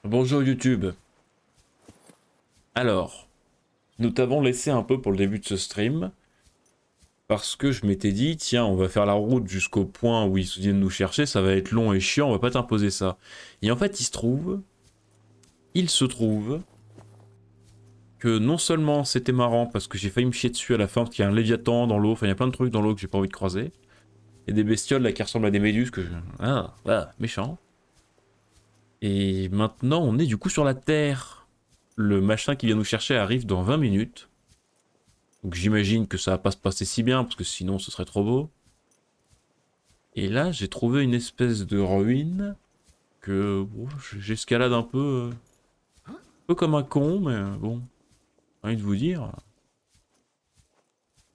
Bonjour YouTube. Alors, nous t'avons laissé un peu pour le début de ce stream parce que je m'étais dit, tiens, on va faire la route jusqu'au point où ils viennent nous chercher, ça va être long et chiant, on va pas t'imposer ça. Et en fait, il se trouve que non seulement c'était marrant parce que j'ai failli me chier dessus à la fin parce qu'il y a un léviathan dans l'eau, enfin il y a plein de trucs dans l'eau que j'ai pas envie de croiser. Et des bestioles là qui ressemblent à des méduses que je... Ah, méchant. Et maintenant, on est du coup sur la Terre. Le machin qui vient nous chercher arrive dans 20 minutes. Donc j'imagine que ça va pas se passer si bien, parce que sinon ce serait trop beau. Et là, j'ai trouvé une espèce de ruine que bon, j'escalade un peu comme un con, mais bon, j'ai envie de vous dire,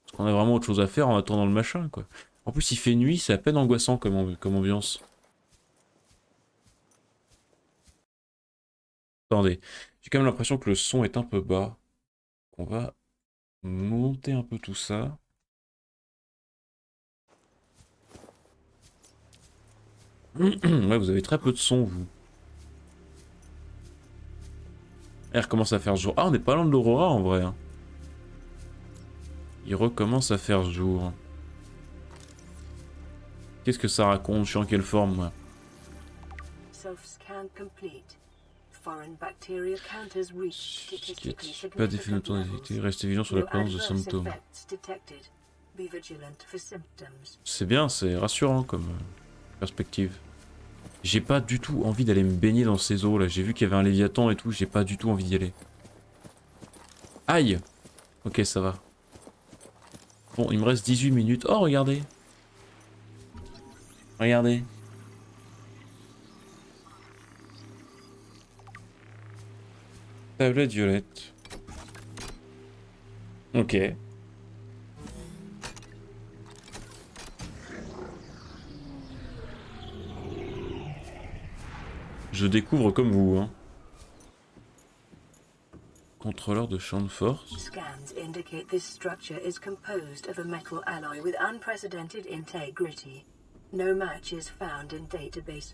parce qu'on a vraiment autre chose à faire en attendant le machin, quoi. En plus, il fait nuit, c'est à peine angoissant comme ambiance. Attendez, j'ai quand même l'impression que le son est un peu bas. On va monter un peu tout ça. Ouais, vous avez très peu de son, vous. Il recommence à faire jour. Ah, on n'est pas loin de l'aurora en vrai, hein. Il recommence à faire jour. Qu'est-ce que ça raconte? Je suis en quelle forme, moi? Self-scan complete. Foreign bacteria counters reached statistically Pas d'effet significant notoire levels. détecté. Restez vigilant sur la No présence de adverse symptômes. effects detected. Be vigilant for symptoms. C'est bien, c'est rassurant comme perspective. J'ai pas du tout envie d'aller me baigner dans ces eaux là. J'ai vu qu'il y avait un léviathan et tout, j'ai pas du tout envie d'y aller. Aïe! Ok, ça va. Bon, il me reste 18 minutes. Oh, regardez! Regardez! Tablette violette. Ok. Je découvre comme vous, hein. Contrôleur de champ de force. Scans indicate this structure is composed of a metal alloy with unprecedented integrity. No match is found in database.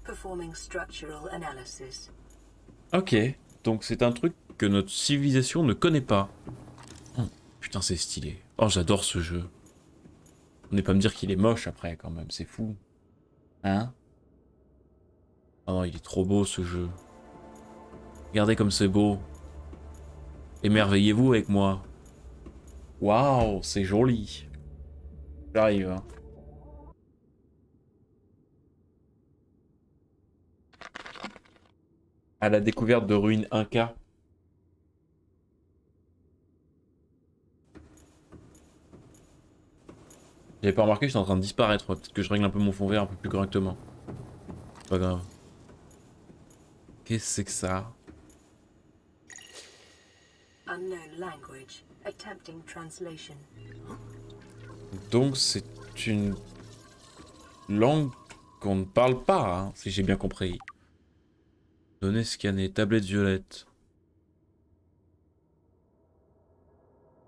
Performing structural analysis. Ok. Donc c'est un truc que notre civilisation ne connaît pas. Oh, putain, c'est stylé. Oh, j'adore ce jeu. On n'est pas me dire qu'il est moche après, quand même, c'est fou. Hein? Oh non, il est trop beau ce jeu. Regardez comme c'est beau. Émerveillez-vous avec moi. Waouh, c'est joli. J'arrive, hein. À la découverte de ruines Inca. J'avais pas remarqué que j'étais en train de disparaître. Peut-être que je règle un peu mon fond vert un peu plus correctement. Pas grave. Qu'est-ce que c'est que ça? Unknown language. Attempting translation. Donc c'est une langue qu'on ne parle pas, hein, si j'ai bien compris. Données scannées, tablette violette.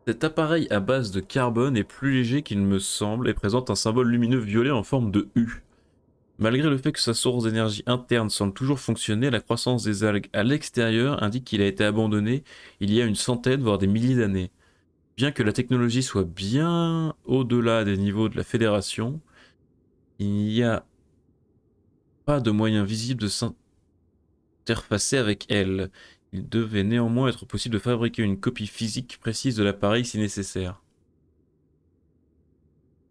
Cet appareil à base de carbone est plus léger qu'il me semble et présente un symbole lumineux violet en forme de U. Malgré le fait que sa source d'énergie interne semble toujours fonctionner, la croissance des algues à l'extérieur indique qu'il a été abandonné il y a une centaine, voire des milliers d'années. Bien que la technologie soit bien au-delà des niveaux de la Fédération, il n'y a pas de moyen visible de s'interfacer avec elle. Il devait néanmoins être possible de fabriquer une copie physique précise de l'appareil si nécessaire.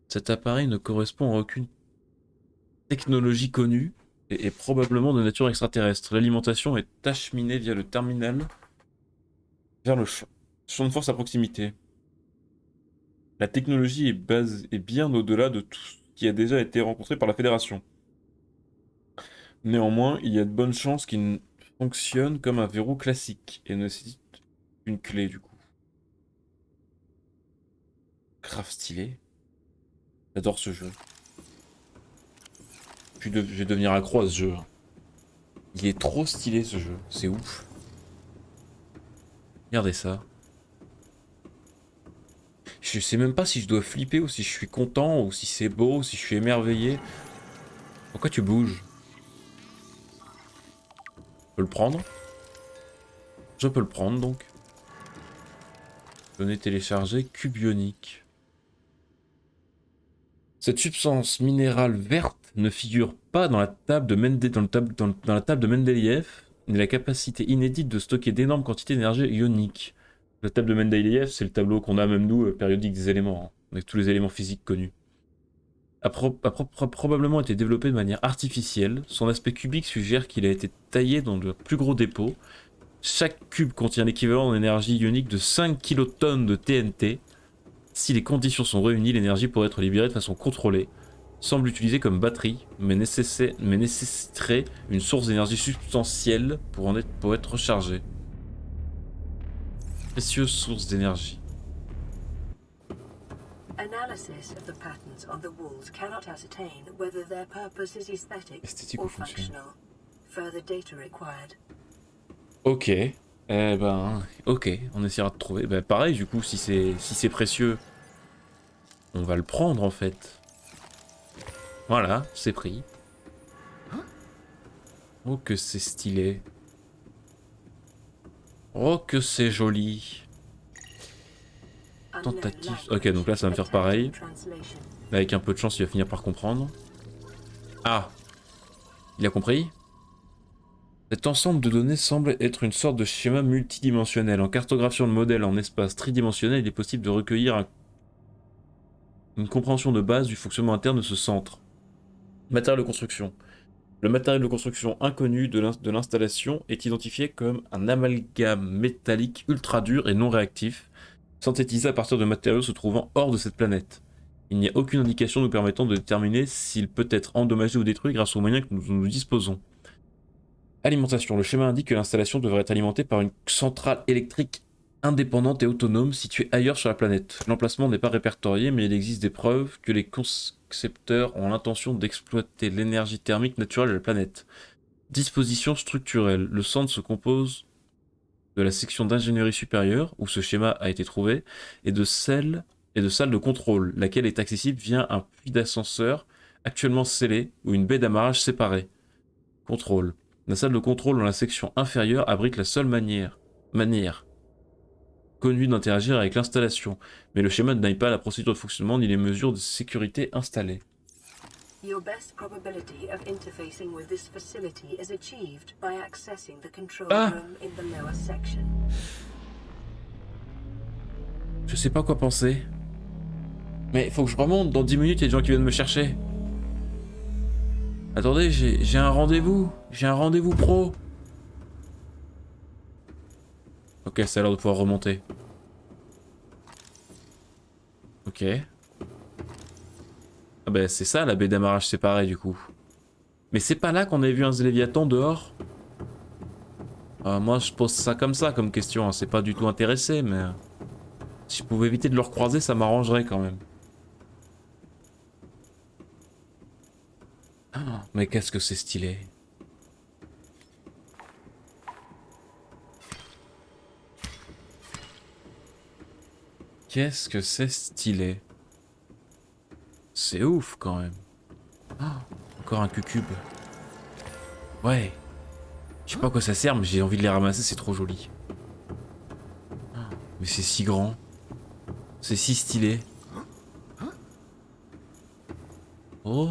Cet appareil ne correspond à aucune technologie connue et est probablement de nature extraterrestre. L'alimentation est acheminée via le terminal vers le champ de force à proximité. La technologie est bien au-delà de tout ce qui a déjà été rencontré par la Fédération. Néanmoins, il y a de bonnes chances qu'il fonctionne comme un verrou classique et nécessite une clé du coup. Grave stylé. J'adore ce jeu. Je vais devenir accro à ce jeu. Il est trop stylé ce jeu, c'est ouf. Regardez ça. Je sais même pas si je dois flipper ou si je suis content ou si c'est beau ou si je suis émerveillé. Pourquoi tu bouges? peux le prendre. Je peux le prendre donc. Données téléchargées, cube ionique. Cette substance minérale verte ne figure pas dans la table de dans la table de Mendeleïev, mais la capacité inédite de stocker d'énormes quantités d'énergie ionique. La table de Mendeleïev, c'est le tableau qu'on a même nous, périodique des éléments, hein, avec tous les éléments physiques connus. A probablement été développé de manière artificielle. Son aspect cubique suggère qu'il a été taillé dans de plus gros dépôts. Chaque cube contient l'équivalent en énergie ionique de 5 kilotonnes de TNT. Si les conditions sont réunies, l'énergie pourrait être libérée de façon contrôlée. Semble utilisée comme batterie, mais nécessiterait une source d'énergie substantielle pour être rechargée. Précieuse source d'énergie. Analysis of the patterns on the walls cannot ascertain whether their purpose is aesthetic Esthétique or ou fonctionnelle. functional. Further data required. Ok. Eh ben, ok, on essaiera de trouver. Ben, pareil, du coup, si c'est précieux, on va le prendre en fait. Voilà, c'est pris. Oh, que c'est stylé. Oh, que c'est joli. Tentative. Ok, donc là, ça va me faire pareil. Avec un peu de chance, il va finir par comprendre. Ah, il a compris? Cet ensemble de données semble être une sorte de schéma multidimensionnel. En cartographiant le modèle en espace tridimensionnel, il est possible de recueillir une compréhension de base du fonctionnement interne de ce centre. Matériel de construction. Le matériel de construction inconnu de l'installation est identifié comme un amalgame métallique ultra dur et non réactif, synthétisé à partir de matériaux se trouvant hors de cette planète. Il n'y a aucune indication nous permettant de déterminer s'il peut être endommagé ou détruit grâce aux moyens que nous disposons. Alimentation. Le schéma indique que l'installation devrait être alimentée par une centrale électrique indépendante et autonome située ailleurs sur la planète. L'emplacement n'est pas répertorié, mais il existe des preuves que les concepteurs ont l'intention d'exploiter l'énergie thermique naturelle de la planète. Disposition structurelle. Le centre se compose de la section d'ingénierie supérieure, où ce schéma a été trouvé, et de salles de contrôle, laquelle est accessible via un puits d'ascenseur actuellement scellé ou une baie d'amarrage séparée. Contrôle. La salle de contrôle dans la section inférieure abrite la seule manière connue d'interagir avec l'installation, mais le schéma ne détaille pas la procédure de fonctionnement ni les mesures de sécurité installées. Your best probability of interfacing with this facility is achieved by accessing the control room in the lower section. Je sais pas quoi penser. Mais faut que je remonte, dans 10 minutes il y a des gens qui viennent me chercher. Attendez, j'ai un rendez-vous. J'ai un rendez-vous pro. Ok, ça a l'air de pouvoir remonter. Ok. Ah bah c'est ça la baie d'amarrage séparée du coup. Mais c'est pas là qu'on avait vu un Léviathan dehors? Moi je pose ça comme question, hein. C'est pas du tout intéressé, mais... Si je pouvais éviter de le recroiser, ça m'arrangerait quand même. Ah, mais qu'est-ce que c'est stylé. Qu'est-ce que c'est stylé. C'est ouf quand même. Ah, encore un cucube. Ouais. Je sais pas à quoi ça sert, mais j'ai envie de les ramasser, c'est trop joli. Ah, mais c'est si grand. C'est si stylé. Oh.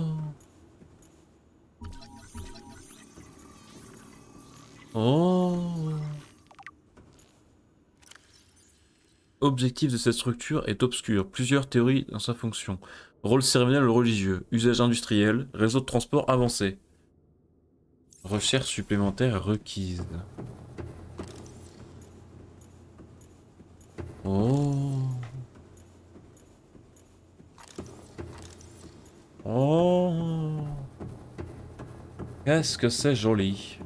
Oh. Objectif de cette structure est obscur. Plusieurs théories dans sa fonction. Rôle cérémonial ou religieux. Usage industriel. Réseau de transport avancé. Recherche supplémentaire requise. Oh. Oh. Qu'est-ce que c'est joli.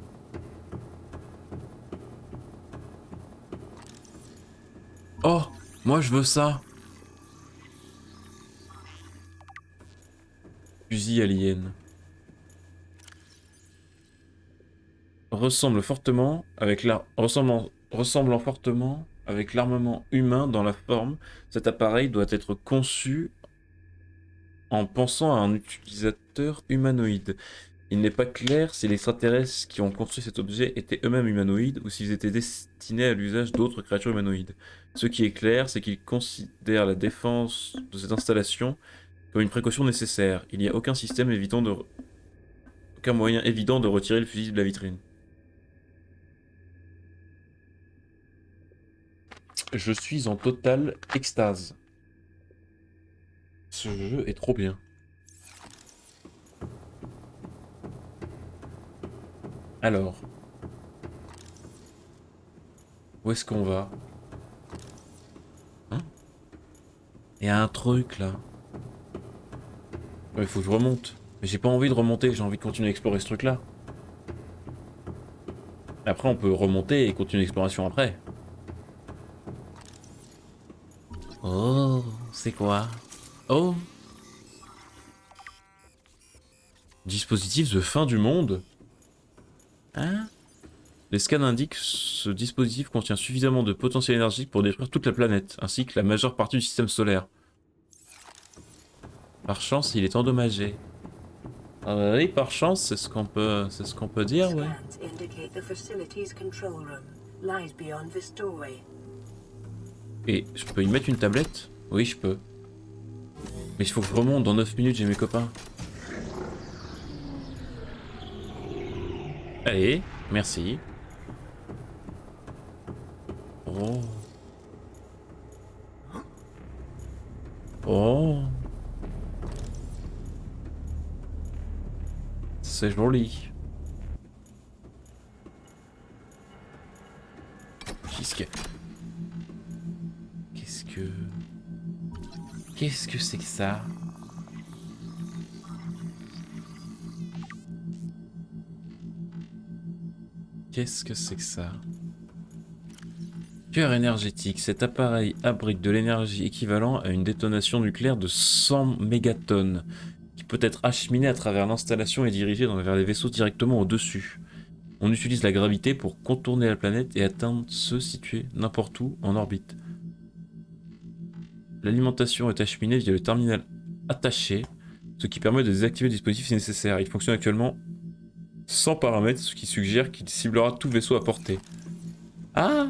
Oh, moi je veux ça. Fusil alien. Ressemblant fortement avec l'armement humain dans la forme, cet appareil doit être conçu en pensant à un utilisateur humanoïde. Il n'est pas clair si les extraterrestres qui ont construit cet objet étaient eux-mêmes humanoïdes ou s'ils étaient destinés à l'usage d'autres créatures humanoïdes. Ce qui est clair, c'est qu'ils considèrent la défense de cette installation comme une précaution nécessaire. Il n'y a aucun moyen évident de retirer le fusil de la vitrine. Je suis en totale extase. Ce jeu est trop bien. Alors, où est-ce qu'on va? Hein? Il y a un truc là. Il faut que je remonte. Mais j'ai pas envie de remonter, j'ai envie de continuer à explorer ce truc là. Après on peut remonter et continuer l'exploration après. Oh, c'est quoi? Oh! Dispositif de fin du monde? Hein? Les scans indiquent que ce dispositif contient suffisamment de potentiel énergique pour détruire toute la planète, ainsi que la majeure partie du système solaire. Par chance, il est endommagé. Ah bah oui, par chance, c'est ce qu'on peut dire, ouais. Scans indicate the facility's control room lies beyond this doorway. Et je peux y mettre une tablette? Oui, je peux. Mais il faut que je remonte, dans 9 minutes, j'ai mes copains. Allez, merci. Oh. Oh. C'est joli. Qu'est-ce que... Qu'est-ce que... Qu'est-ce que c'est que ça? Qu'est-ce que c'est que ça? Cœur énergétique. Cet appareil abrite de l'énergie équivalent à une détonation nucléaire de 100 mégatonnes, qui peut être acheminée à travers l'installation et dirigée vers les vaisseaux directement au-dessus. On utilise la gravité pour contourner la planète et atteindre ceux situés n'importe où en orbite. L'alimentation est acheminée via le terminal attaché, ce qui permet de désactiver le dispositif si nécessaire. Il fonctionne actuellement sans paramètres, ce qui suggère qu'il ciblera tout vaisseau à portée. Ah!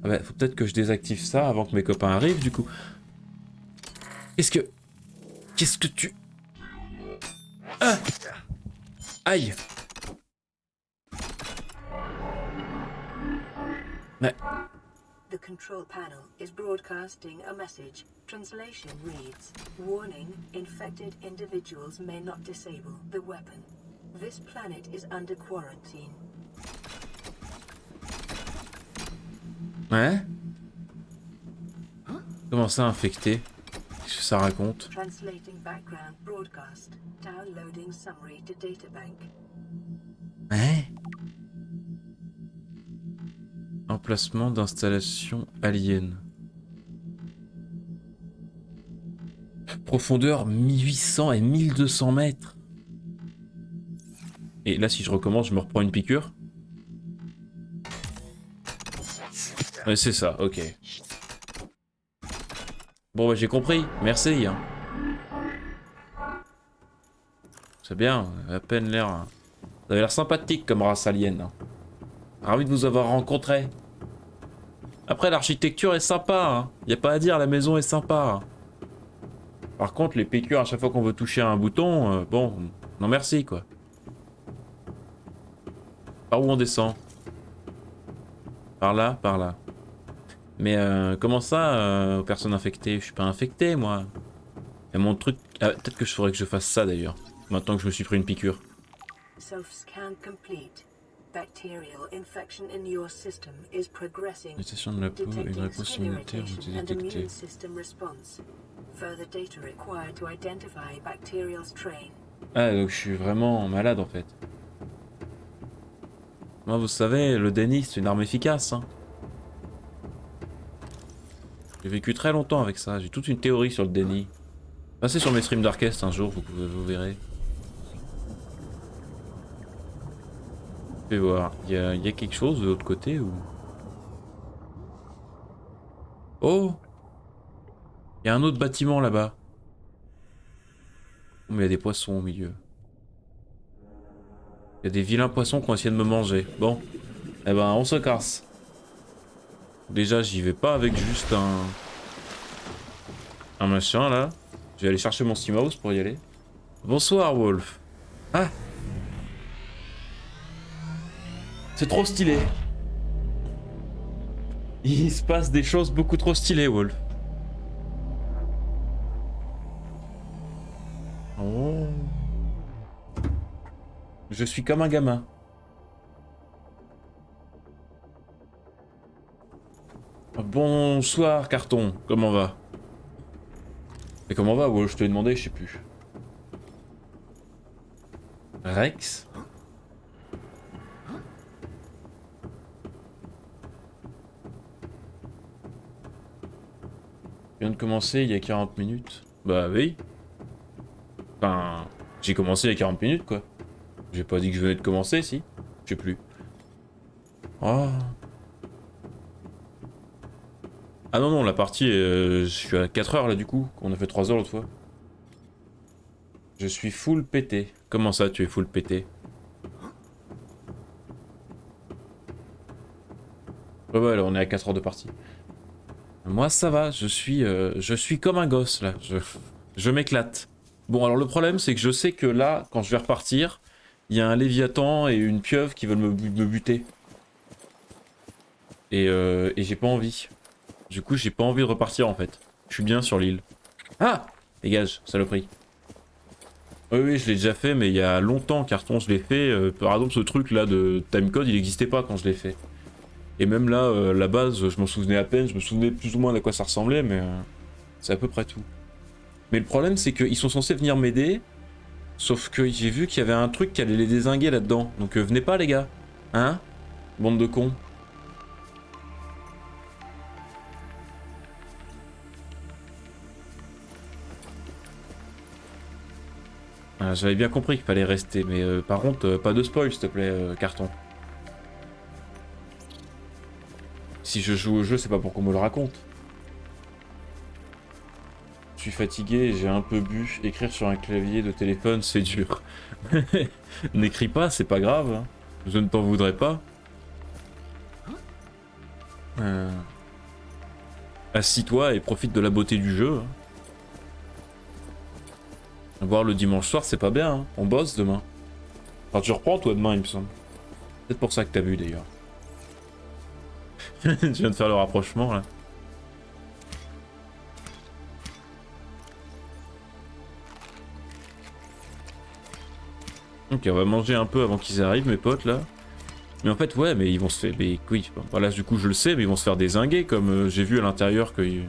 Ah bah, faut peut-être que je désactive ça avant que mes copains arrivent, du coup. Qu'est-ce que tu... Ah! Aïe! Mais... The control panel is broadcasting a message. Translation reads, "Warning, infected individuals may not disable the weapon. This planet is under quarantine." Ouais? Comment ça, infecté? Qu'est-ce que ça raconte? Translating background broadcast. Downloading summary to databank. Hein? Emplacement d'installation alien. Profondeur 1800 et 1200 mètres. Et là, si je recommence, je me reprends une piqûre. Ouais, c'est ça, ok. Bon, bah j'ai compris, merci. Hein. C'est bien, à peine l'air... Hein. Vous avez l'air sympathique comme race alien. Hein. Ravi de vous avoir rencontré. Après, l'architecture est sympa. Hein. Y a pas à dire, la maison est sympa. Par contre, les piqûres, à chaque fois qu'on veut toucher à un bouton, bon, non merci, quoi. Par où on descend? Par là, par là. Mais comment ça, aux personnes infectées? Je suis pas infecté, moi. Et mon truc... Ah, peut-être que je ferais que je fasse ça, d'ailleurs. Maintenant que je me suis pris une piqûre. Self-scan complete. Bacterial infection in your system is progressing. Mutation de la peau et une réponse immunitaire ont été détectées. Immune system response. Further data required to identify bacterial strain. Ah, donc je suis vraiment malade, en fait. Moi, vous savez, le déni, c'est une arme efficace, hein. J'ai vécu très longtemps avec ça, j'ai toute une théorie sur le déni. Passez sur mes streams d'Arquest un jour, vous verrez. Je vais voir, il y a quelque chose de l'autre côté ou... Oh! Il y a un autre bâtiment là-bas. Mais il y a des poissons au milieu. y a des vilains poissons qui ont essayé de me manger. Bon, eh ben on se casse. Déjà j'y vais pas avec juste un machin là. Je vais aller chercher mon Steamhouse pour y aller. Bonsoir Wolf. Ah, c'est trop stylé. Il se passe des choses beaucoup trop stylées, Wolf. Oh. Je suis comme un gamin. Bonsoir, carton. Comment va? Et comment va, Wolf? Je te l'ai demandé, je sais plus. Rex? Je viens de commencer il y a 40 minutes. Bah oui. Enfin, j'ai commencé il y a 40 minutes, quoi. J'ai pas dit que je venais de commencer, si? Je sais plus. Oh. Ah non, non, la partie, je suis à 4 heures là du coup. On a fait 3 heures l'autre fois. Je suis full pété. Comment ça, tu es full pété? Ouais, ouais, là, on est à 4 heures de partie. Moi, ça va, je suis comme un gosse là. Je m'éclate. Bon, alors le problème, c'est que je sais que là, quand je vais repartir, il y a un léviathan et une pieuvre qui veulent me buter. Et j'ai pas envie. Du coup, j'ai pas envie de repartir en fait. Je suis bien sur l'île. Ah! Dégage, saloperie. Oui, oui, je l'ai déjà fait, mais il y a longtemps, carton, je l'ai fait. Par exemple, ce truc là de timecode, il n'existait pas quand je l'ai fait. Et même là, la base, je m'en souvenais à peine, je me souvenais plus ou moins à quoi ça ressemblait, mais c'est à peu près tout. Mais le problème, c'est qu'ils sont censés venir m'aider, sauf que j'ai vu qu'il y avait un truc qui allait les dézinguer là-dedans. Donc venez pas, les gars. Hein? Bande de cons. Ah, j'avais bien compris qu'il fallait rester, mais par contre, pas de spoil, s'il te plaît, carton. Si je joue au jeu, c'est pas pour qu'on me le raconte. Je suis fatigué, j'ai un peu bu. Écrire sur un clavier de téléphone, c'est dur. N'écris pas, c'est pas grave. Hein. Je ne t'en voudrais pas. Assis-toi et profite de la beauté du jeu. Hein. Voir le dimanche soir, c'est pas bien. Hein. On bosse demain. Enfin, tu reprends toi demain, il me semble. C'est pour ça que t'as vu d'ailleurs. Tu viens de faire le rapprochement là. Ok, on va manger un peu avant qu'ils arrivent, mes potes là. Mais en fait, ouais, mais ils vont se faire. Mais oui, voilà, du coup, je le sais, mais ils vont se faire dézinguer, comme j'ai vu à l'intérieur qu'il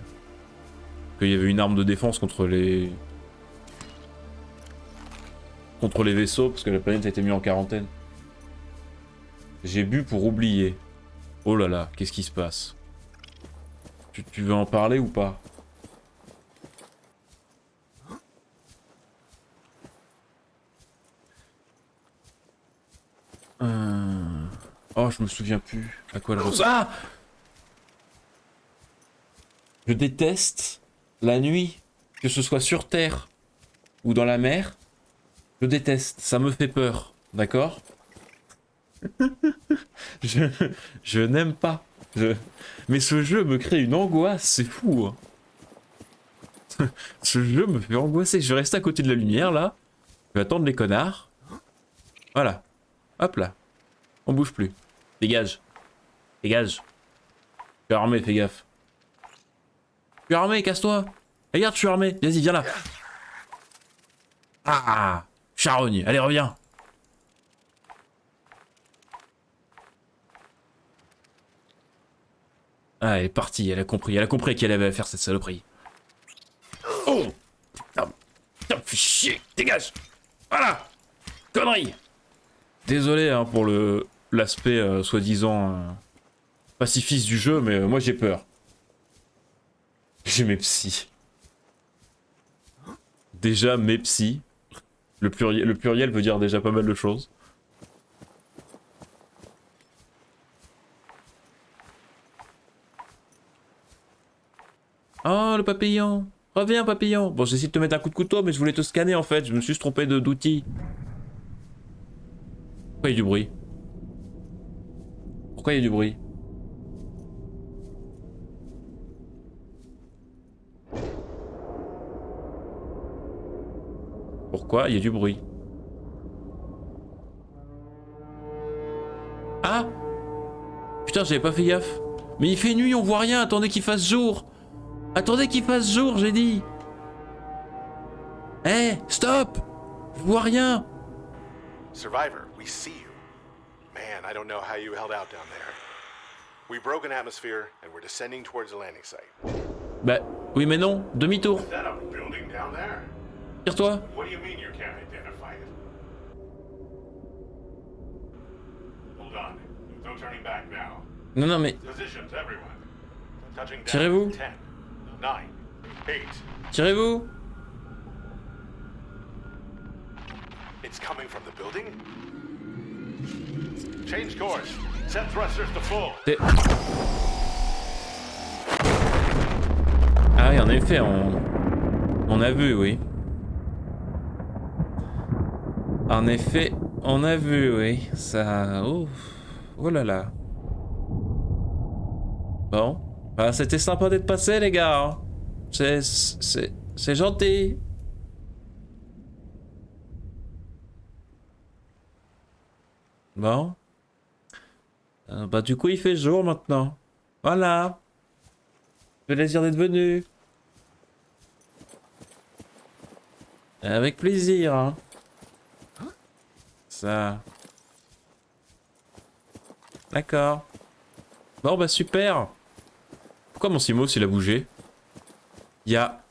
y avait une arme de défense contre les vaisseaux, parce que la planète a été mise en quarantaine. J'ai bu pour oublier. Oh là là, qu'est-ce qui se passe? Tu veux en parler ou pas? Oh, je me souviens plus à quoi elle ressemble. Ah! Je déteste la nuit, que ce soit sur Terre ou dans la mer. Je déteste, ça me fait peur, d'accord? je je n'aime pas. Mais ce jeu me crée une angoisse, c'est fou. Hein. Ce jeu me fait angoisser. Je vais rester à côté de la lumière là. Je vais attendre les connards. Voilà. Hop là. On bouge plus. Dégage. Dégage. Je suis armé, fais gaffe. Je suis armé, casse-toi. Regarde, je suis armé. Vas-y, viens là. Ah, charogne. Allez, reviens. Ah, elle est partie, elle a compris qu'elle avait à faire cette saloperie. Oh putain, putain, fais chier, dégage. Voilà. Connerie. Désolé hein, pour l'aspect soi-disant pacifiste du jeu, mais moi j'ai peur. J'ai mes psys. Déjà mes psys. Le pluriel veut dire déjà pas mal de choses. Oh le papillon. Reviens papillon. Bon j'essaie de te mettre un coup de couteau mais je voulais te scanner en fait. Je me suis trompé d'outil. Pourquoi il y a du bruit? Pourquoi il y a du bruit? Pourquoi il y a du bruit? Ah! Putain, j'avais pas fait gaffe. Mais il fait nuit, on voit rien. Attendez qu'il fasse jour. Attendez qu'il fasse jour, j'ai dit. Eh, stop! Je vois rien. Survivor, we see you. Man, I don't know how you held out down there. We broke an atmosphere and we're descending towards the landing site. Bah, oui mais non. Demi-tour. Is that a building down there? Tire-toi. What do you mean you can't identify it? Hold on. No turning back now. Non, non, mais... Positions, everyone. Touching down. Tirez-vous. 10, 9, 8. Tirez-vous. It's coming from the building? Change course. Set thrusters to full. Ah oui, en effet, on a vu, oui. En effet, on a vu, oui. Ça... Oh, oh là là. Bon. Bah, c'était sympa d'être passé, les gars. C'est gentil. Bon. Bah, du coup, il fait jour maintenant. Voilà. Plaisir d'être venu. Avec plaisir, hein. Ça. D'accord. Bon, bah, super. Pourquoi mon Simos, il a bougé? Il y a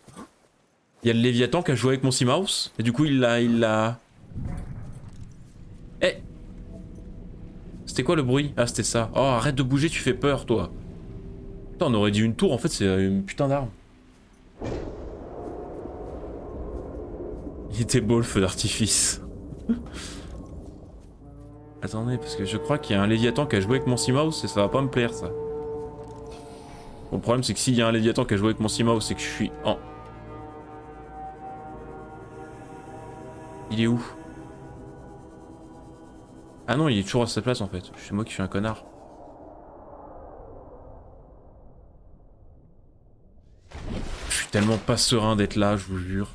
le Léviathan qui a joué avec mon Simos. Et du coup, il l'a... Eh! C'était quoi le bruit? Ah, c'était ça. Oh, arrête de bouger, tu fais peur, toi. Putain, on aurait dit une tour, en fait, c'est une putain d'arme. Il était beau, le feu d'artifice. Attendez, parce que je crois qu'il y a un Léviathan qui a joué avec mon Seamouse et ça va pas me plaire, ça. Bon, le problème, c'est que s'il y a un Léviathan qui a joué avec mon Seamouse, c'est que je suis en... Il est où? Ah non, il est toujours à sa place, en fait. C'est moi qui suis un connard. Je suis tellement pas serein d'être là, je vous jure.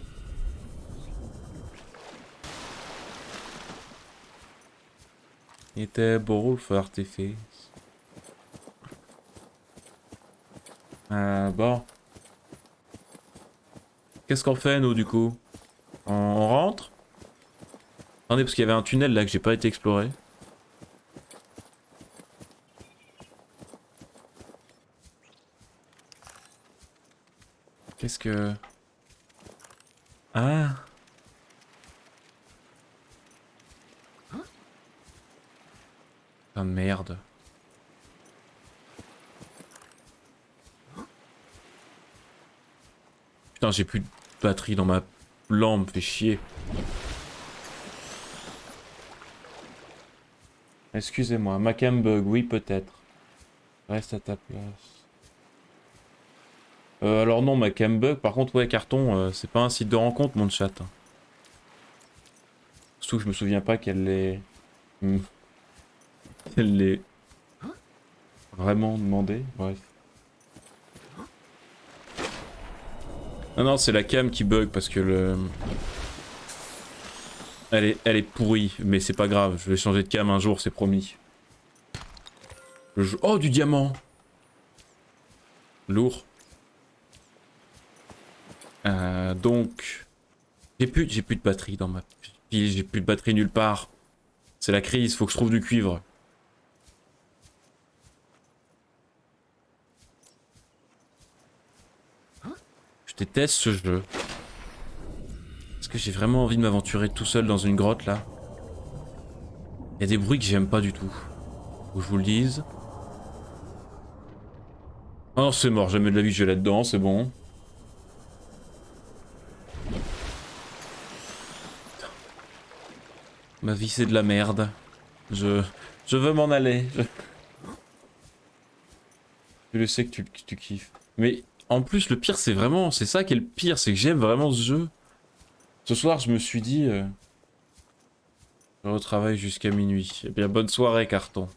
Il était beau le feu d'artifice. Bon. Qu'est-ce qu'on fait, nous, du coup? On rentre? Attendez, parce qu'il y avait un tunnel là que j'ai pas été exploré. Qu'est-ce que... Ah! Ah merde. Putain, j'ai plus de batterie dans ma lampe, fait chier. Excusez-moi, ma cam bug, oui peut-être. Reste à ta place. Alors non, ma cam bug, par contre, ouais, carton, c'est pas un site de rencontre, mon chat. Surtout que je me souviens pas qu'elle l'ait... qu'elle l'ait... vraiment demandé, bref. Non, non, c'est la cam qui bug parce que le... Elle est pourrie, mais c'est pas grave, je vais changer de cam un jour, c'est promis. Oh, du diamant! Lourd. Donc... J'ai plus de batterie dans ma pile, j'ai plus de batterie nulle part. C'est la crise, faut que je trouve du cuivre. Je déteste ce jeu. Est-ce que j'ai vraiment envie de m'aventurer tout seul dans une grotte là? Il y a des bruits que j'aime pas du tout. Faut que je vous le dise. Oh c'est mort, jamais de la vie je vais là-dedans, c'est bon. Ma vie c'est de la merde. Je veux m'en aller. Je le sais que tu kiffes. Mais en plus le pire c'est vraiment, c'est ça qui est le pire, c'est que j'aime vraiment ce jeu. Ce soir je me suis dit... Je retravaille jusqu'à minuit. Eh bien, bonne soirée, carton.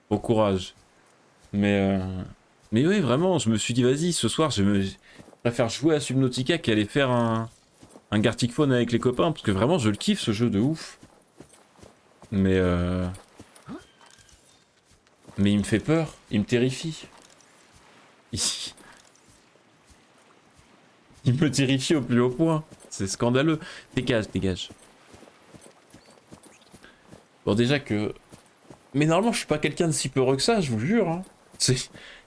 Au courage. Mais oui, vraiment, je me suis dit, vas-y, ce soir, je préfère jouer à Subnautica qu'aller faire un Gartic Phone avec les copains, parce que vraiment, je le kiffe, ce jeu de ouf. Mais il me fait peur, il me terrifie. Il, il me terrifie au plus haut point. C'est scandaleux. Dégage, dégage. Bon, déjà que... Mais normalement, je suis pas quelqu'un de si peureux que ça, je vous jure. Hein.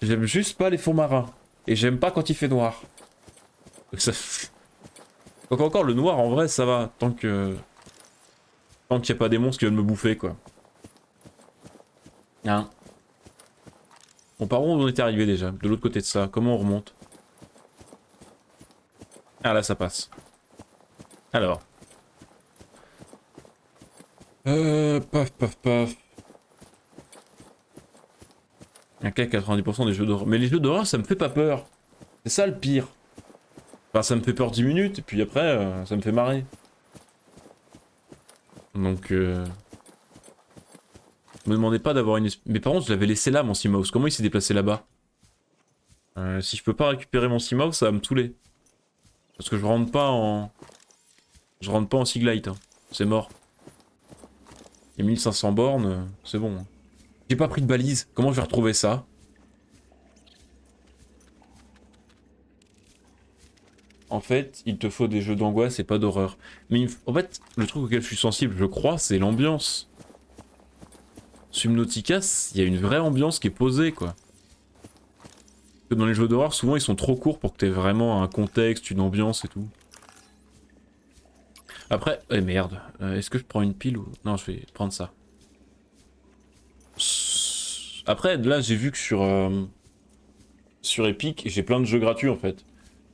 J'aime juste pas les fonds marins. Et j'aime pas quand il fait noir. Donc, ça... Donc encore, le noir, en vrai, ça va. Tant que... Tant qu'il n'y a pas des monstres qui viennent me bouffer, quoi. Hein. Bon, par où on était arrivé déjà? De l'autre côté de ça. Comment on remonte? Ah, là, ça passe. Alors. Paf, paf, paf. Un cas 90% des jeux d'horreur. Mais les jeux d'horreur, ça me fait pas peur. C'est ça le pire. Enfin, ça me fait peur 10 minutes, et puis après, ça me fait marrer. Donc, me demandez pas d'avoir une... Mais par contre, je l'avais laissé là, mon Seamouse. Comment il s'est déplacé là-bas? Si je peux pas récupérer mon Seamouse, ça va me saouler. Parce que je rentre pas en... Je rentre pas en Seaglide. Hein. C'est mort. Et 1500 bornes, c'est bon. Hein. J'ai pas pris de balise. Comment je vais retrouver ça? En fait, il te faut des jeux d'angoisse et pas d'horreur. Mais en fait, le truc auquel je suis sensible, je crois, c'est l'ambiance. Subnautica, il y a une vraie ambiance qui est posée, quoi. Parce que dans les jeux d'horreur, souvent, ils sont trop courts pour que t'aies vraiment un contexte, une ambiance et tout. Après, eh merde, est-ce que je prends une pile ou... Non, je vais prendre ça. Après, là, j'ai vu que sur Epic, j'ai plein de jeux gratuits, en fait.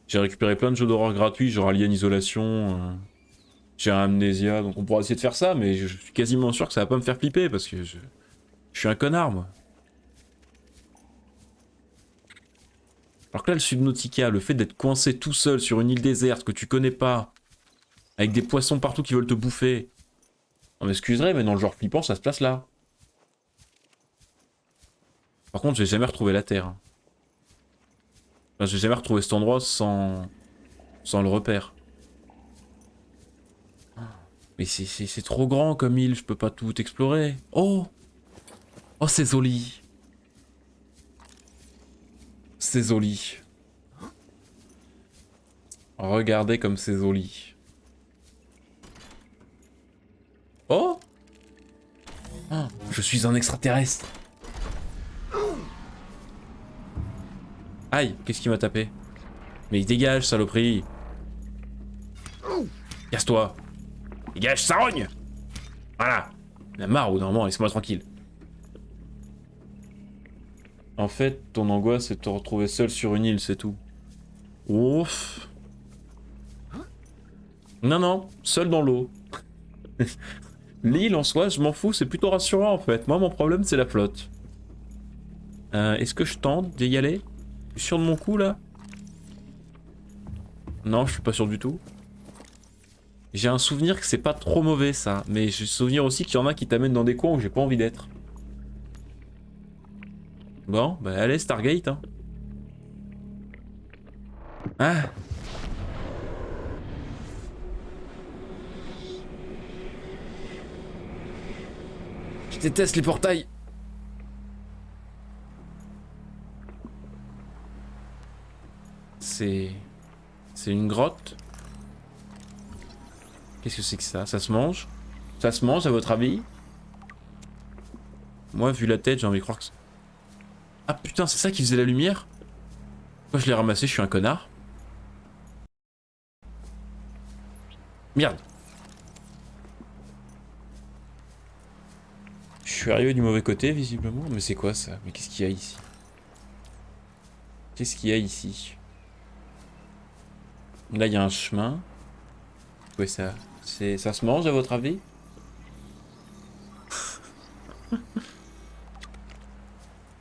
J'ai récupéré plein de jeux d'horreur gratuits, genre Alien Isolation, j'ai un Amnesia, donc on pourra essayer de faire ça, mais je suis quasiment sûr que ça va pas me faire flipper, parce que je suis un connard, moi. Alors que là, le Subnautica, le fait d'être coincé tout seul sur une île déserte que tu connais pas, avec des poissons partout qui veulent te bouffer. On m'excuserait, mais dans le genre flippant, ça se place là. Par contre, j'ai jamais retrouvé la Terre. Enfin, j'ai jamais retrouvé cet endroit sans le repère. Mais c'est trop grand comme île, je peux pas tout explorer. Oh! Oh, c'est joli. C'est joli. Regardez comme c'est joli. Oh! Ah, je suis un extraterrestre. Aïe, qu'est-ce qui m'a tapé? Mais il dégage, saloperie. Casse-toi. Dégage, ça rogne. Voilà. Il a marre ou normalement, laisse-moi tranquille. En fait, ton angoisse, c'est de te retrouver seul sur une île, c'est tout. Ouf. Non, non, seul dans l'eau. L'île en soi, je m'en fous, c'est plutôt rassurant en fait. Moi, mon problème, c'est la flotte. Est-ce que je tente d'y aller? Je suis sûr de mon coup là? Non, je suis pas sûr du tout. J'ai un souvenir que c'est pas trop mauvais ça, mais j'ai le souvenir aussi qu'il y en a qui t'amènent dans des coins où j'ai pas envie d'être. Bon, bah allez, Stargate, hein. Ah! Je déteste les portails! C'est une grotte? Qu'est-ce que c'est que ça? Ça se mange? Ça se mange à votre avis? Moi, vu la tête, j'ai envie de croire que... Ah putain, c'est ça qui faisait la lumière? Moi, je l'ai ramassé, je suis un connard. Merde. Je suis arrivé du mauvais côté, visiblement. Mais c'est quoi ça? Mais qu'est-ce qu'il y a ici? Qu'est-ce qu'il y a ici? Là, il y a un chemin. Ouais, ça se mange, à votre avis?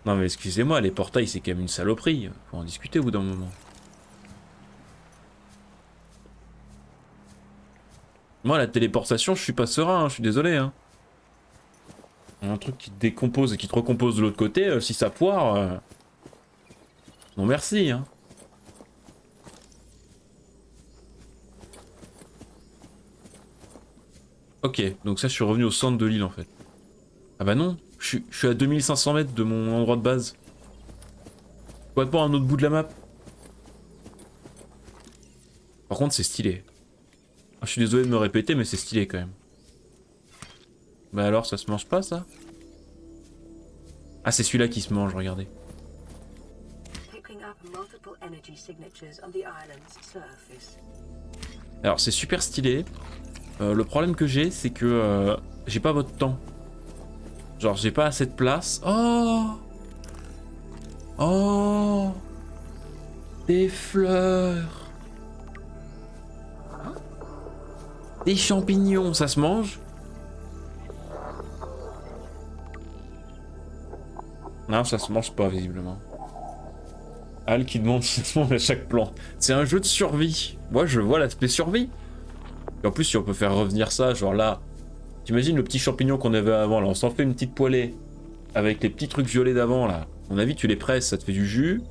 Non, mais excusez-moi, les portails, c'est quand même une saloperie. Faut en discuter au bout d'un moment. Moi, la téléportation, je suis pas serein, hein, je suis désolé. Hein. Un truc qui te décompose et qui te recompose de l'autre côté, si ça poire... Non merci, hein. Ok, donc ça je suis revenu au centre de l'île en fait. Ah bah non, je suis à 2500 mètres de mon endroit de base. Complètement à un autre bout de la map. Par contre c'est stylé. Ah, je suis désolé de me répéter mais c'est stylé quand même. Bah alors ça se mange pas ça? Ah c'est celui-là qui se mange, regardez. Alors c'est super stylé. Le problème que j'ai c'est que j'ai pas votre temps. Genre j'ai pas assez de place. Oh! Oh! Des fleurs! Des champignons, ça se mange? Non, ça se mange pas visiblement. Al qui demande si ça se mange à chaque plan. C'est un jeu de survie. Moi je vois l'aspect survie. Et en plus si on peut faire revenir ça, genre là, t'imagines le petit champignon qu'on avait avant là, on s'en fait une petite poêlée avec les petits trucs violets d'avant là. À mon avis tu les presses, ça te fait du jus.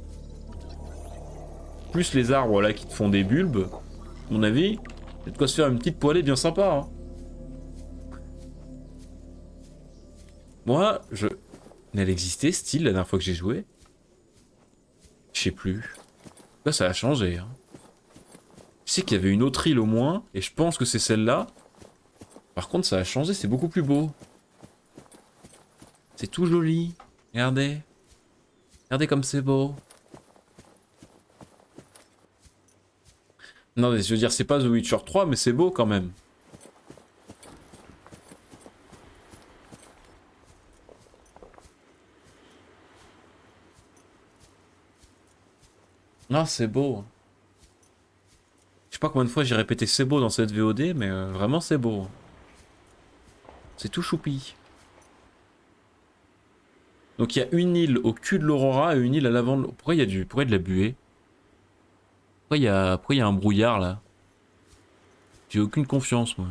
Plus les arbres là qui te font des bulbes. À mon avis, il y a de quoi se faire une petite poêlée bien sympa. Hein. Moi, elle existait, style, la dernière fois que j'ai joué. Je sais plus. Là, ça a changé. Hein. Je sais qu'il y avait une autre île au moins, et je pense que c'est celle-là. Par contre, ça a changé, c'est beaucoup plus beau. C'est tout joli. Regardez. Regardez comme c'est beau. Non, mais je veux dire, c'est pas The Witcher 3, mais c'est beau quand même. Non, c'est beau. Je sais pas combien de fois j'ai répété c'est beau dans cette VOD, mais vraiment c'est beau. C'est tout choupi. Donc il y a une île au cul de l'Aurora et une île à l'avant de... Pourquoi il y a de la buée? Pourquoi il y a un brouillard là? J'ai aucune confiance moi.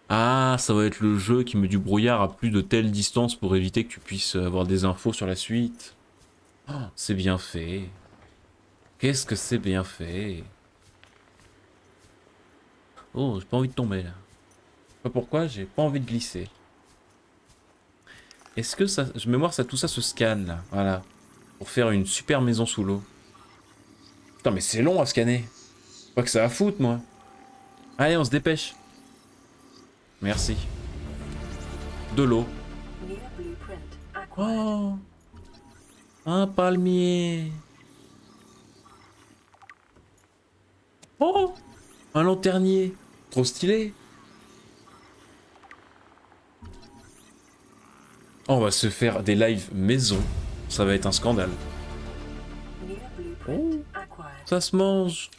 Ah, ça va être le jeu qui met du brouillard à plus de telle distance pour éviter que tu puisses avoir des infos sur la suite. Oh, c'est bien fait. Qu'est-ce que c'est bien fait. Oh, j'ai pas envie de tomber là. Je sais pas pourquoi, j'ai pas envie de glisser. Est-ce que ça... Je mémoire ça, tout ça se scanne là, voilà. Pour faire une super maison sous l'eau. Putain mais c'est long à scanner. Pas que ça a foutre moi. Allez on se dépêche. Merci. De l'eau. Oh, un palmier. Oh, un lanternier. Trop stylé. On va se faire des lives maison. Ça va être un scandale. Oh, ça se mange.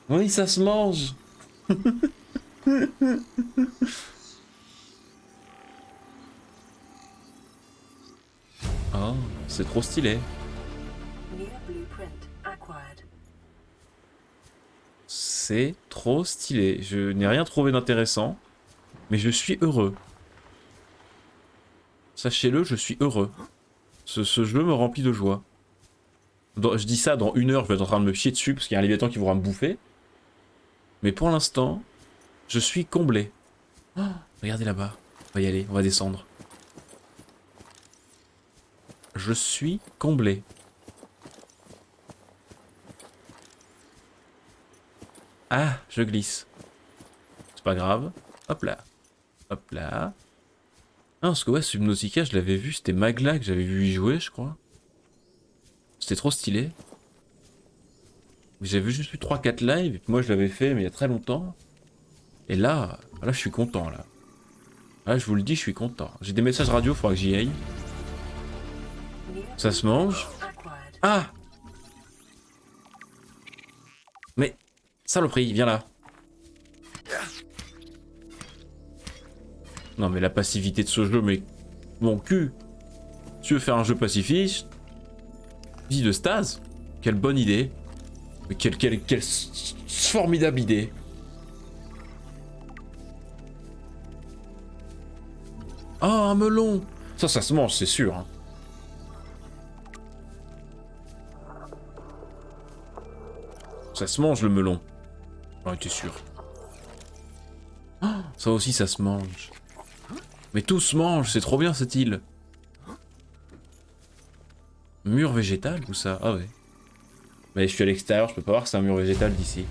Oui, ça se mange. Oh, c'est trop stylé. C'est trop stylé. Je n'ai rien trouvé d'intéressant, mais je suis heureux. Sachez-le, je suis heureux. Ce jeu me remplit de joie. Je dis ça, dans 1 heure, je vais être en train de me chier dessus parce qu'il y a un Léviathan qui voudra me bouffer. Mais pour l'instant, je suis comblé. Oh, regardez là-bas. On va y aller, on va descendre. Je suis comblé. Ah, je glisse. C'est pas grave. Hop là. Hop là. Ah, parce que ouais, Subnautica, je l'avais vu, c'était Magla que j'avais vu y jouer, je crois. C'était trop stylé. J'avais juste eu 3-4 lives, et puis moi je l'avais fait, mais il y a très longtemps. Et là, je suis content, là. Là, je vous le dis, je suis content. J'ai des messages radio, faudra que j'y aille. Ça se mange. Ah! Mais, saloperie, viens là. Non mais la passivité de ce jeu, mais... Mon cul. Tu veux faire un jeu pacifiste? Vie de stase? Quelle bonne idée. Mais quelle formidable idée. Oh, un melon. Ça se mange, c'est sûr. Hein. Ça se mange, le melon. J'en étais sûr. Oh, ça aussi, ça se mange. Mais tout se mange, c'est trop bien, cette île. Mur végétal, ou ça? Ah ouais. Mais je suis à l'extérieur, je peux pas voir que c'est un mur végétal d'ici.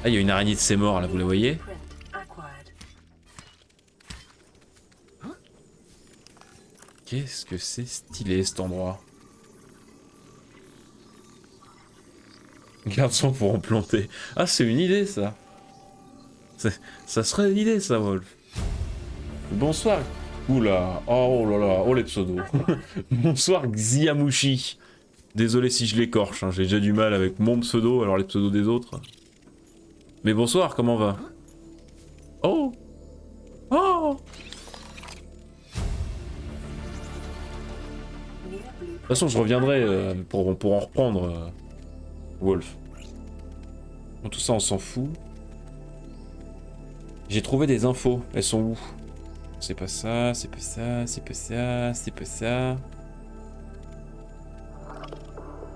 Ah, il y a une araignée de ses morts, là, vous la voyez? Qu'est-ce que c'est stylé, cet endroit. Garçon pour en planter. Ah, c'est une idée, ça. Ça serait une idée, ça, Wolf. Bonsoir. Oula. Oh là là. Oh, les pseudos. Bonsoir, Xiamushi. Désolé si je l'écorche, hein. J'ai déjà du mal avec mon pseudo, alors les pseudos des autres. Mais bonsoir, comment va? Oh. Oh. De toute façon, je reviendrai pour en reprendre, Wolf. Bon, tout ça, on s'en fout. J'ai trouvé des infos. Elles sont où? C'est pas ça, c'est pas ça, c'est pas ça, c'est pas ça.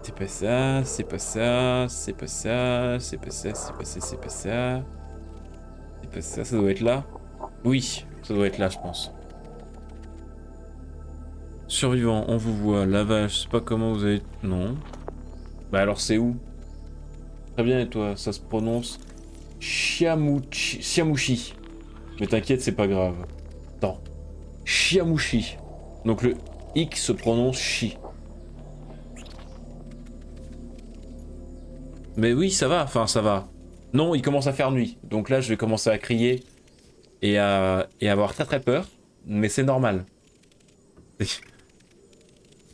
C'est pas ça, c'est pas ça, c'est pas ça, c'est pas ça, c'est pas ça, c'est pas ça. C'est pas ça, ça doit être là. Oui, ça doit être là, je pense. Survivant, on vous voit. Lavage, je sais pas comment vous avez... Non. Bah alors c'est où? Très bien, et toi? Ça se prononce... Chiamushi. Mais t'inquiète, c'est pas grave. Attends. Chiamushi. Donc le X se prononce chi. Mais oui, ça va, enfin ça va. Non, il commence à faire nuit. Donc là, je vais commencer à crier et à avoir très très peur. Mais c'est normal.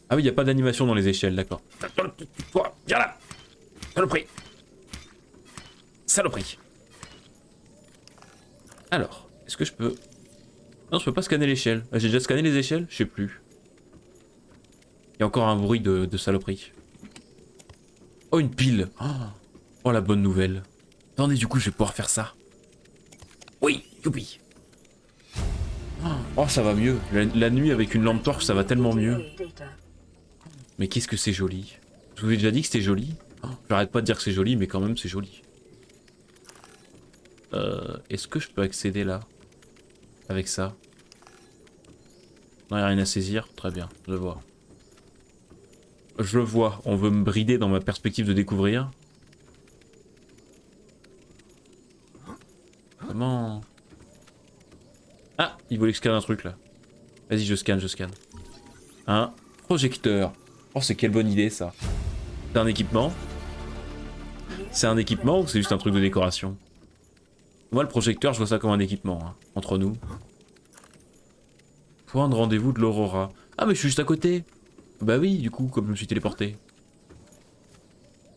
Ah oui, il n'y a pas d'animation dans les échelles, d'accord. Toi, viens là. Saloperie. Saloperie. Alors, est-ce que je peux... Non, je peux pas scanner l'échelle. Ah, j'ai déjà scanné les échelles? Je sais plus. Il y a encore un bruit de saloperie. Oh, une pile. Oh, la bonne nouvelle. Attendez, du coup, je vais pouvoir faire ça. Oui, youpi. Oh, ça va mieux. La nuit avec une lampe torche, ça va tellement mieux. Mais qu'est-ce que c'est joli. Je vous ai déjà dit que c'était joli. J'arrête pas de dire que c'est joli, mais quand même, c'est joli. Est-ce que je peux accéder là? Avec ça? Non, y'a rien à saisir. Très bien, je le vois. Je le vois, on veut me brider dans ma perspective de découvrir. Comment... Ah, il voulait que je scanne un truc là. Vas-y, je scanne, je scanne. Un projecteur. Oh, c'est quelle bonne idée ça. C'est un équipement? C'est un équipement ou c'est juste un truc de décoration? Moi, le projecteur, je vois ça comme un équipement, hein, entre nous. Point de rendez-vous de l'Aurora. Ah, mais je suis juste à côté. Bah oui, du coup, comme je me suis téléporté.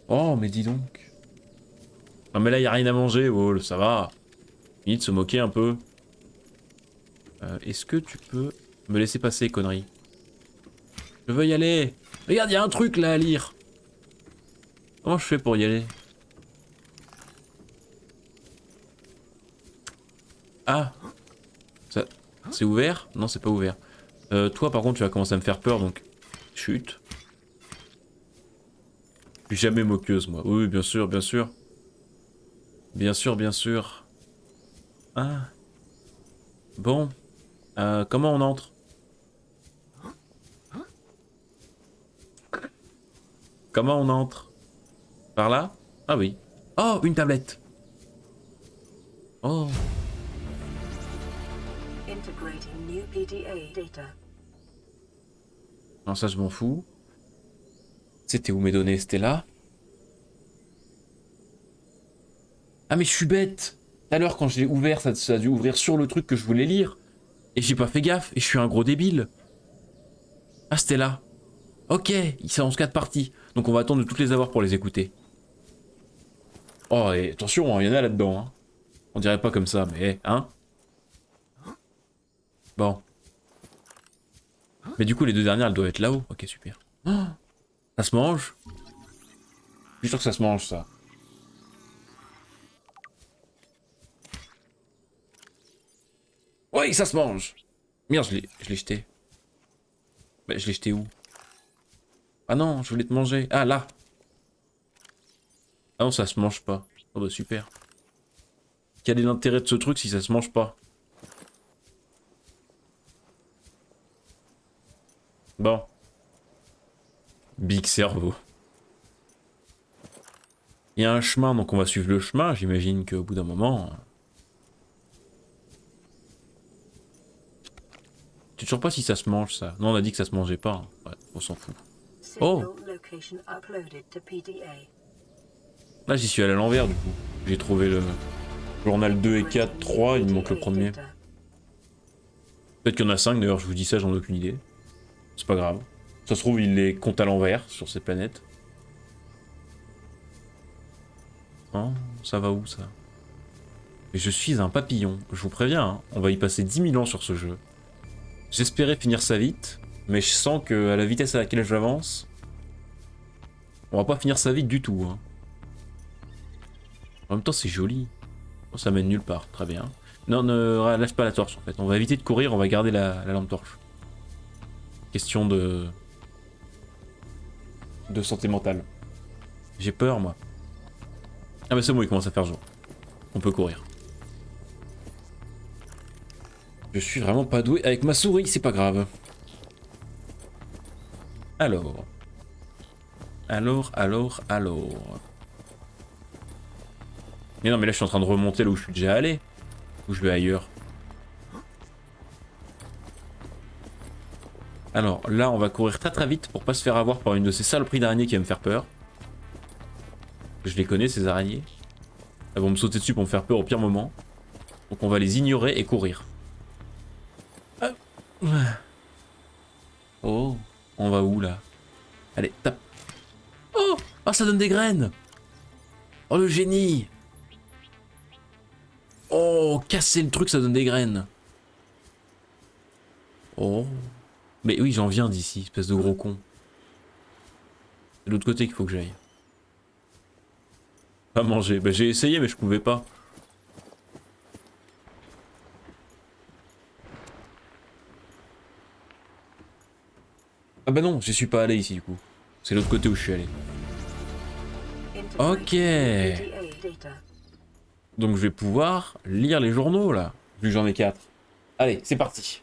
Oh, mais dis donc. Ah, mais là, y a rien à manger, oh, ça va. Fini de se moquer un peu. Est-ce que tu peux me laisser passer, connerie? Je veux y aller. Regarde, y a un truc là à lire. Comment je fais pour y aller? Ah, ça, c'est ouvert? Non, c'est pas ouvert. Toi, par contre, tu vas commencer à me faire peur, donc chute. Je suis jamais moqueuse, moi. Oui, bien sûr, bien sûr. Bien sûr, bien sûr. Ah. Bon. Comment on entre? Comment on entre? Par là? Ah oui. Oh, une tablette. Oh. Integrating new PDA data. Non, ça je m'en fous. C'était où mes données? C'était là? Ah mais je suis bête. Tout à l'heure quand je l'ai ouvert, ça a dû ouvrir sur le truc que je voulais lire. Et j'ai pas fait gaffe, et je suis un gros débile. Ah c'était là. Ok, il s'annonce 4 parties. Donc on va attendre de toutes les avoir pour les écouter. Oh et attention, il y en a là-dedans. Hein. On dirait pas comme ça, mais hein. Bon. Mais du coup les deux dernières elles doivent être là-haut. Ok super. Oh, ça se mange? Je suis sûr que ça se mange ça. Oui, ça se mange. Merde, je l'ai jeté. Bah, je l'ai jeté où? Ah non, je voulais te manger. Ah, là. Ah non, ça se mange pas. Oh bah super. Quel est l'intérêt de ce truc si ça se mange pas? Bon. Big cerveau. Il y a un chemin, donc on va suivre le chemin. J'imagine qu'au bout d'un moment... Tu sais toujours pas si ça se mange, ça. Non, on a dit que ça se mangeait pas. Hein. Ouais, on s'en fout. Oh! Signal location uploaded to PDA. Là, j'y suis allé à l'envers, du coup. J'ai trouvé le journal 2 et 4, 3, il me manque le premier. Data. Peut-être qu'il y en a 5, d'ailleurs, je vous dis ça, j'en ai aucune idée. C'est pas grave. Ça se trouve, il les compte à l'envers, sur cette planète. Oh, ça va où, ça? Et je suis un papillon, je vous préviens, hein, on va y passer 10 000 ans sur ce jeu. J'espérais finir ça vite, mais je sens que à la vitesse à laquelle j'avance, on va pas finir ça vite du tout. Hein. En même temps, c'est joli. Oh, ça mène nulle part, très bien. Non, ne lâche pas la torche en fait. On va éviter de courir, on va garder la lampe torche. Question de santé mentale. J'ai peur, moi. Ah bah c'est bon, il commence à faire jour. On peut courir. Je suis vraiment pas doué avec ma souris, c'est pas grave. Alors. Mais non, mais là je suis en train de remonter là où je suis déjà allé. Ou je vais ailleurs. Alors là, on va courir très très vite pour pas se faire avoir par une de ces saloperies d'araignées qui va me faire peur. Je les connais, ces araignées. Elles vont me sauter dessus pour me faire peur au pire moment. Donc on va les ignorer et courir. Oh, on va où là? Allez, tape. Oh, oh, ça donne des graines. Oh, le génie. Oh, casser le truc, ça donne des graines. Oh. Mais oui, j'en viens d'ici, espèce de gros con. C'est de l'autre côté qu'il faut que j'aille. Pas manger. Bah, j'ai essayé, mais je pouvais pas. Ah bah non, j'y suis pas allé ici du coup. C'est l'autre côté où je suis allé. Ok. Donc je vais pouvoir lire les journaux là, vu que j'en ai 4. Allez, c'est parti.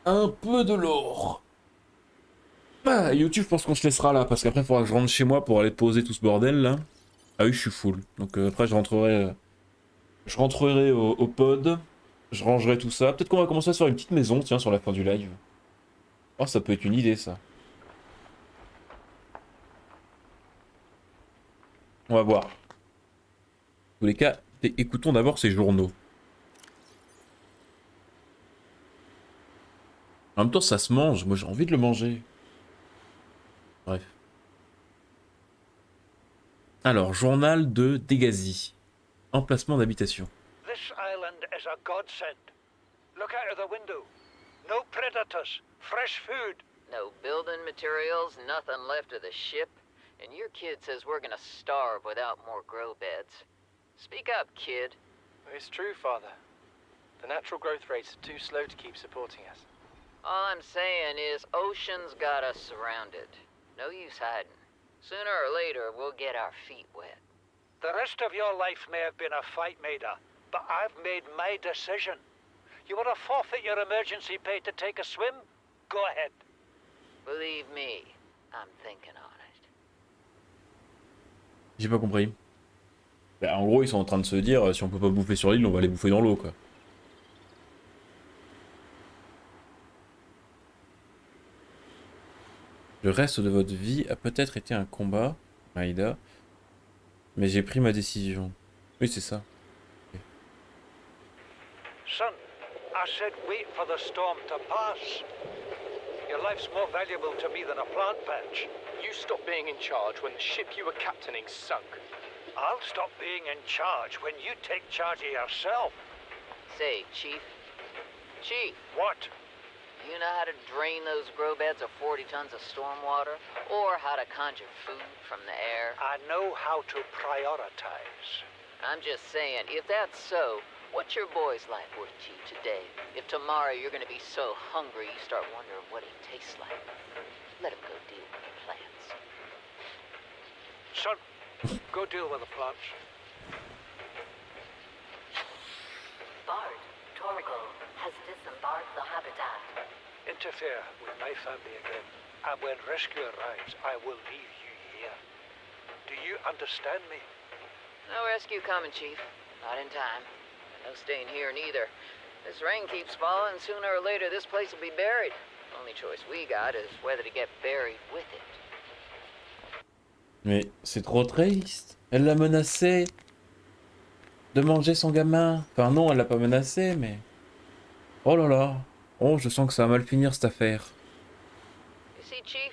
Un peu de l'or. Ah, YouTube, je pense qu'on se laissera là, parce qu'après il faudra que je rentre chez moi pour aller poser tout ce bordel là. Ah oui, je suis full. Donc après je rentrerai au pod, je rangerai tout ça. Peut-être qu'on va commencer à se faire une petite maison, tiens, sur la fin du live. Oh, ça peut être une idée ça. On va voir. En tous les cas, écoutons d'abord ces journaux. En même temps, ça se mange. Moi, j'ai envie de le manger. Bref. Alors, journal de Dégasi. Emplacement d'habitation. This island is a godsend. Look out of the window. No predators. Fresh food. No building materials, nothing left of the ship, and your kid says we're gonna starve without more grow beds. Speak up, kid. It's true, Father. The natural growth rates are too slow to keep supporting us. All I'm saying is Ocean's got us surrounded. No use hiding. Sooner or later, we'll get our feet wet. The rest of your life may have been a fight, Maida, but I've made my decision. You want to forfeit your emergency pay to take a swim? Go ahead. Believe me, I'm thinking on it. J'ai pas compris. Bah, en gros, ils sont en train de se dire, si on peut pas bouffer sur l'île, on va aller bouffer dans l'eau, quoi. Le reste de votre vie a peut-être été un combat, Maïda, mais j'ai pris ma décision. Oui, c'est ça. Okay. Son, I said wait for the storm to pass. Your life's more valuable to me than a plant patch. You stopped being in charge when the ship you were captaining sunk. I'll stop being in charge when you take charge of yourself. Say, Chief. Chief, What? you know how to drain those grow beds of 40 tons of stormwater? Or how to conjure food from the air? I know how to prioritize. I'm just saying, if that's so, What's your boy's life worth to you today? If tomorrow you're gonna be so hungry you start wondering what he tastes like, let him go deal with the plants. Son, go deal with the plants. Bard, Torgal has disembarked the habitat. Interfere with my family again, and when rescue arrives, I will leave you here. Do you understand me? No rescue coming, Chief. Not in time. And no staying here neither. This rain keeps falling, sooner or later this place will be buried. Only choice we got is whether to get buried with it. Mais c'est trop triste. Elle l'a menacé de manger son gamin. Enfin non, elle l'a pas menacé, mais... Oh là là. Oh, je sens que ça va mal finir cette affaire. You see, Chief,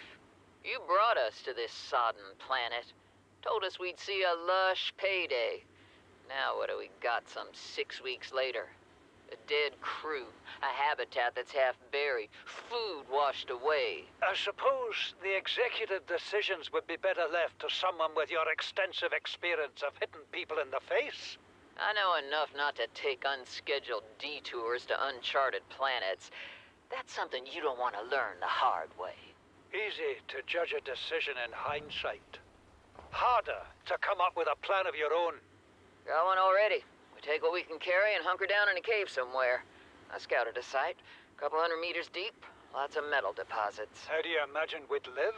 you brought us to this sodden planet. Told us we'd see a lush payday. Now what do we got some 6 weeks later? A dead crew, a habitat that's half buried, food washed away. I suppose the executive decisions would be better left to someone with your extensive experience of hitting people in the face. I know enough not to take unscheduled detours to uncharted planets. That's something you don't want to learn the hard way. Easy to judge a decision in hindsight. Harder to come up with a plan of your own. Got one already. We take what we can carry and hunker down in a cave somewhere. I scouted a site, a couple 100 meters deep, lots of metal deposits. How do you imagine we'd live?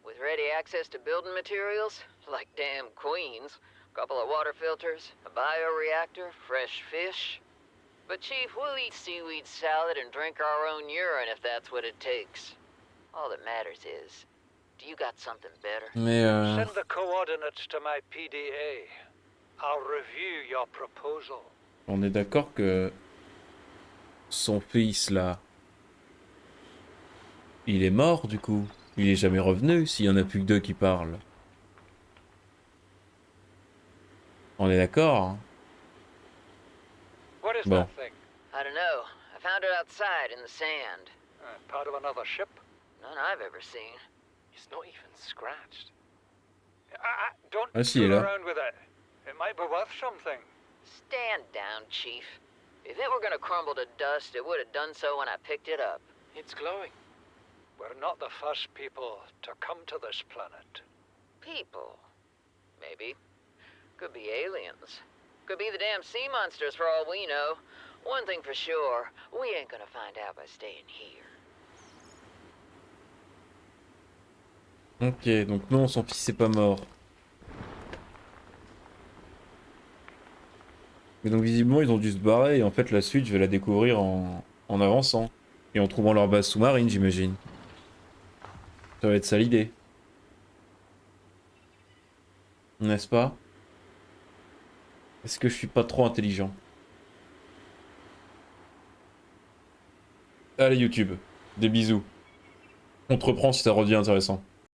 With ready access to building materials, like damn queens, a couple of water filters, a bioreactor, fresh fish. But Chief, we'll eat seaweed salad and drink our own urine if that's what it takes. All that matters is, do you got something better? Mais Send the coordinates to my PDA. I'll review your proposal. on est d'accord que son fils là, il est mort du coup. Il est jamais revenu s'il y en a plus que deux qui parlent. On est d'accord, hein? What is Bon. that thing? I don't know. I found it outside in the sand. Part of another ship? None I've ever seen. It's not even scratched. Don't Ah, si, fool là. around with it. It might be worth something. Stand down, Chief. If it were gonna crumble to dust, it would have done so when I picked it up. It's glowing. We're not the first people to come to this planet. People. Maybe. Could be aliens. Could be the damn sea monsters for all we know. One thing for sure, we ain't gonna find out by staying here. Ok, donc non, son fils est pas mort. Mais donc visiblement ils ont dû se barrer et en fait la suite je vais la découvrir en avançant. Et en trouvant leur base sous-marine j'imagine. Ça va être ça l'idée. N'est-ce pas? Est-ce que je suis pas trop intelligent? Allez YouTube, des bisous. On te reprend si ça redevient intéressant.